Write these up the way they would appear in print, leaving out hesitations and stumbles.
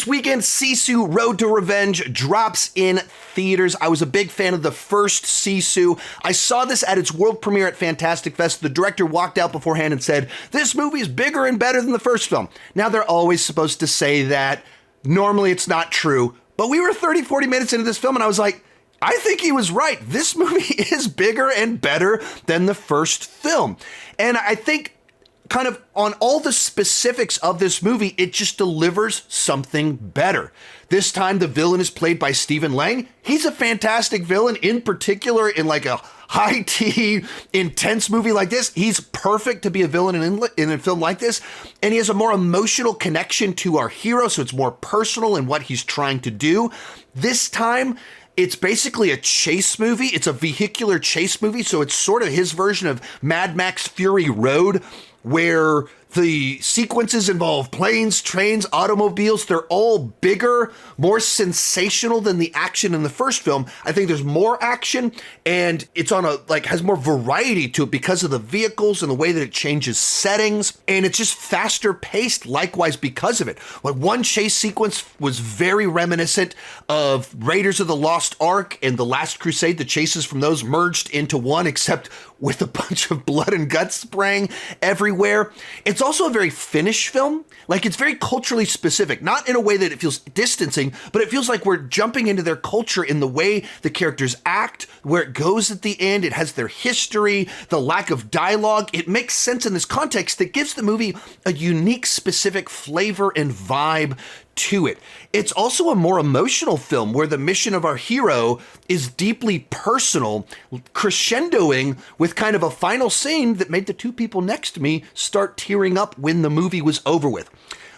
This weekend, Sisu Road to Revenge drops in theaters. I was a big fan of the first Sisu. I saw this at its world premiere at Fantastic Fest. The director walked out beforehand and said, "This movie is bigger and better than the first film." Now, they're always supposed to say that. Normally, it's not true. But we were 30, 40 minutes into this film, and I was like, I think he was right. This movie is bigger and better than the first film. And I think kind of on all the specifics of this movie, it just delivers something better. This time, the villain is played by Stephen Lang. He's a fantastic villain, in particular in like a high-tea, intense movie like this. He's perfect to be a villain in a film like this. And he has a more emotional connection to our hero, so it's more personal in what he's trying to do. This time, it's basically a chase movie. It's a vehicular chase movie, so it's sort of his version of Mad Max Fury Road, where the sequences involve planes, trains, automobiles. They're all bigger, more sensational than the action in the first film. I think there's more action, and it's on has more variety to it because of the vehicles and the way that it changes settings, and it's just faster paced likewise because of it. Like, one chase sequence was very reminiscent of Raiders of the Lost Ark and The Last Crusade. The chases from those merged into one, except with a bunch of blood and guts spraying everywhere. It's also a very Finnish film. Like, it's very culturally specific, not in a way that it feels distancing, but it feels like we're jumping into their culture in the way the characters act, where it goes at the end. It has their history, the lack of dialogue. It makes sense in this context that gives the movie a unique, specific flavor and vibe to it. It's also a more emotional film where the mission of our hero is deeply personal, crescendoing with kind of a final scene that made the two people next to me start tearing up when the movie was over with.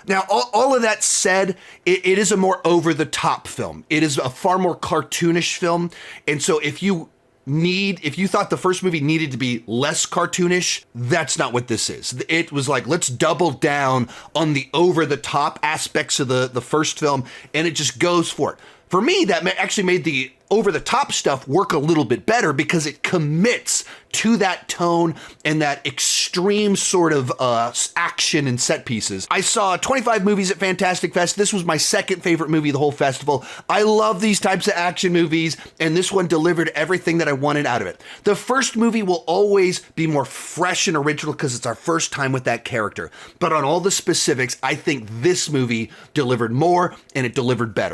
Now, all of that said, it is a more over-the-top film. It is a far more cartoonish film. And so if you thought the first movie needed to be less cartoonish, that's not what this is. It was like, let's double down on the over-the-top aspects of the first film, and it just goes for it. For me, that actually made the over-the-top stuff work a little bit better because it commits to that tone and that extreme sort of action and set pieces. I saw 25 movies at Fantastic Fest. This was my second favorite movie of the whole festival. I love these types of action movies, and this one delivered everything that I wanted out of it. The first movie will always be more fresh and original because it's our first time with that character. But on all the specifics, I think this movie delivered more, and it delivered better.